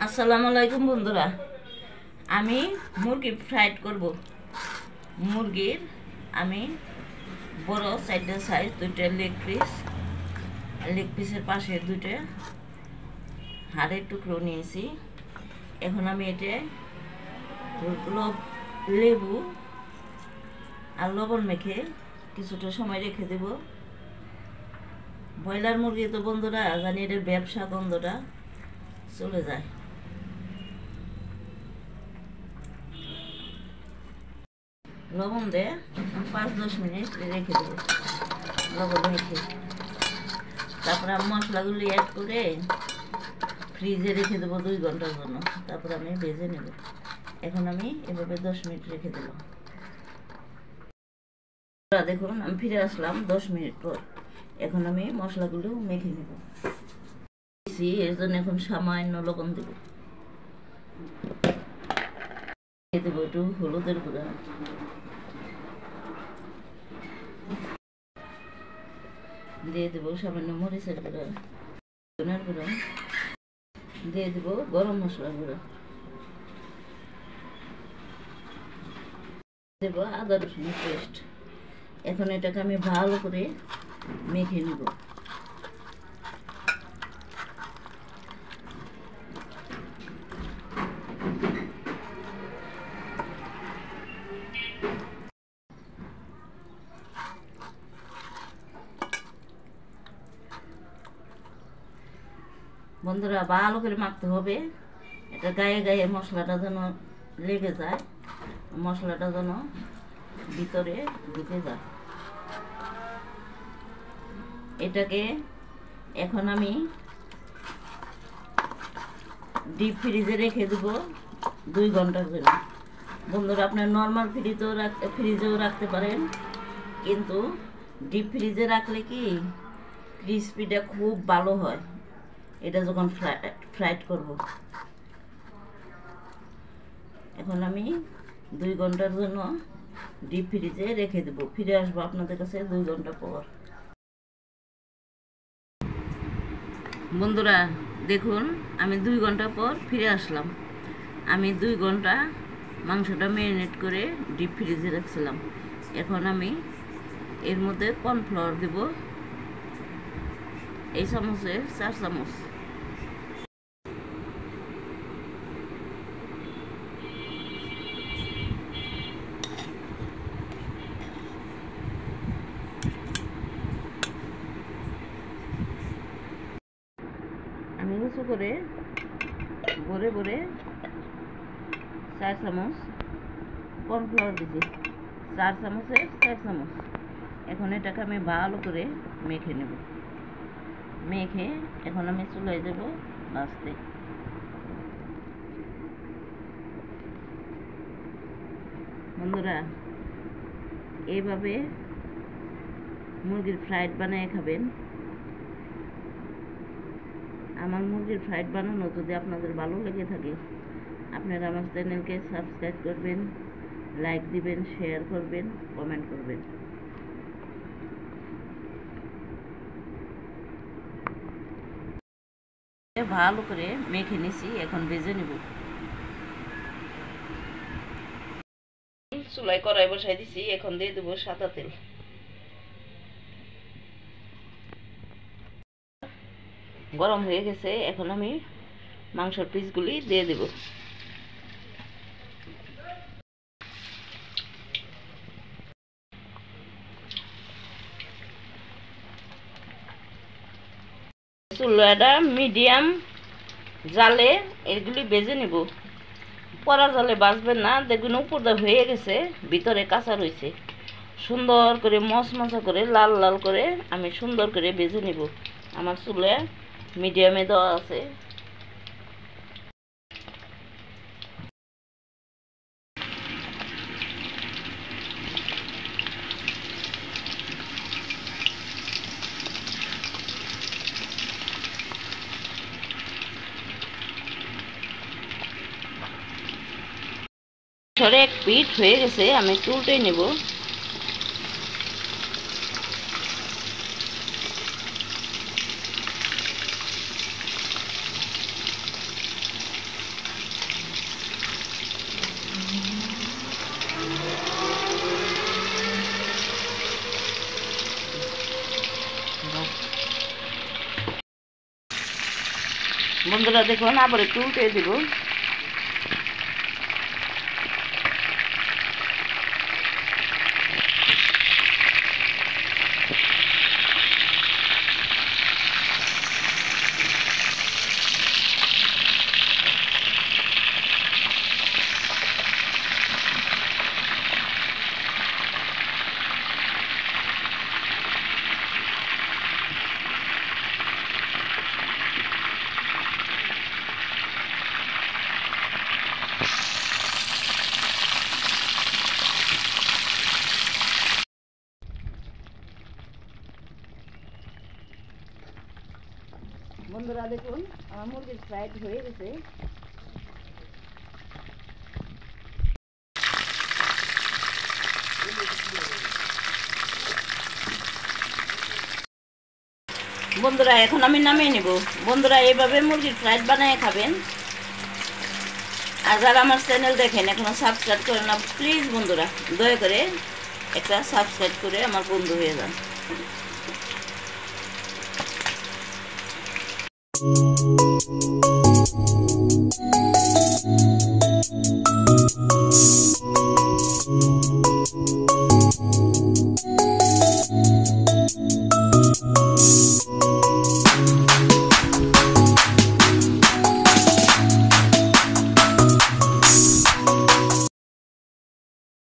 আসসালামু আলাইকুম বন্ধুরা, আমি মুরগি ফ্রাইড করব। মুরগির আমি বড় সাইডের সাইজ দুইটা লেগ পিসের পাশে দুইটা হাড়ের টুকরো নিয়েছি। এখন আমি এটা লেবু আর লবণ মেখে কিছুটা সময় রেখে দেব। ব্রয়লার মুরগি তো বন্ধুরা জানি এটার ব্যবসা গন্ধটা চলে যায়। লবণ দিয়ে 5-10 মিনিট রেখে দেবো লবণ মেখে। তারপরে আমি মশলাগুলি অ্যাড করে ফ্রিজে রেখে দেবো 2 ঘন্টার জন্য। তারপরে আমি ভেজে নেব। এখন আমি এভাবে 10 মিনিট রেখে দেবো। দেখুন আমি ফিরে আসলাম 10 মিনিট পর। এখন আমি মশলাগুলো মেখে নেব। এর জন্য এখন সামান্য লবণ দেব। দেবো একটু হলুদের গুঁড়া, দিয়ে দেবো সামান্য মরিচের গুঁড়া, ধনের গুঁড়া, দিয়ে দেবো গরম মশলার গুঁড়া, দেবো আদা রসুনের পেস্ট। এখন এটাকে আমি ভালো করে মেখে নেব। বন্ধুরা ভালো করে মাখতে হবে। এটা গায়ে গায়ে মশলাটা যেন লেগে যায়, মশলাটা যেন ভিতরে ঢুকে যায়। এটাকে এখন আমি ডিপ ফ্রিজে রেখে দেব 2 ঘন্টার জন্য। বন্ধুরা আপনার নর্মাল ফ্রিজেও রাখতে পারেন, কিন্তু ডিপ ফ্রিজে রাখলে কি ক্রিসপিটা খুব ভালো হয় এটা যখন ফ্রাইড করব। এখন আমি 2 ঘন্টার জন্য ডিপ ফ্রিজে রেখে দেবো। ফিরে আসবো আপনাদের কাছে 2 ঘন্টা পর। বন্ধুরা দেখুন আমি 2 ঘন্টা পর ফিরে আসলাম। আমি 2 ঘন্টা মাংসটা ম্যারিনেট করে ডিপ ফ্রিজে রাখছিলাম। এখন আমি এর মধ্যে কর্নফ্লাওয়ার দেব, এই চামচে 4 চামচ। আমি উঁচু করে ভরে ভরে 4 চামচ কর্নফ্লাওয়ার দিচ্ছি, 4 চামচে 4 চামচ। এখন এটাকে আমি ভালো করে মেখে নেব। মেখে এখন আমি চুলায় দেবো ভাজতে। বন্ধুরা এইভাবে মুরগির ফ্রাইড বানিয়ে খাবেন। আমার মুরগির ফ্রাইড বানানো যদি আপনাদের ভালো লেগে থাকে, আপনারা আমার চ্যানেলকে সাবস্ক্রাইব করবেন, লাইক দিবেন, শেয়ার করবেন, কমেন্ট করবেন। ভালো করে মেখে নিছি, এখন ভেজে নেব। চুলায় কড়াই বসাই দিছি, এখন দিয়ে দেবো সাদা তেল। গরম হয়ে গেছে, এখন আমি মাংসের পিসগুলি দিয়ে দেব। চুলাটা মিডিয়াম জালে এগুলি ভেজে নেব। পরা জালে বাজবেন না, দেখবেন উপরটা হয়ে গেছে, ভিতরে কাঁচা রয়েছে। সুন্দর করে মচমচা করে লাল লাল করে আমি সুন্দর করে ভেজে নেব। আমার চুলে মিডিয়ামে দেওয়া আছে। এক পিঠ হয়ে গেছে, আমি একটু উল্টেই নেব। বন্ধুরা দেখুন আবার একটু উল্টে দিব। বন্ধুরা দেখুন আমার মুরগির ফ্রাইড হয়ে গেছে। বন্ধুরা এখন আমি নামিয়ে নেব। বন্ধুরা এইভাবে মুরগির ফ্রাইড বানিয়ে খাবেন। আর যারা আমার চ্যানেল দেখেন এখনো সাবস্ক্রাইব করেন না, প্লিজ বন্ধুরা দয়া করে একটা সাবস্ক্রাইব করে আমার বন্ধু হয়ে যান।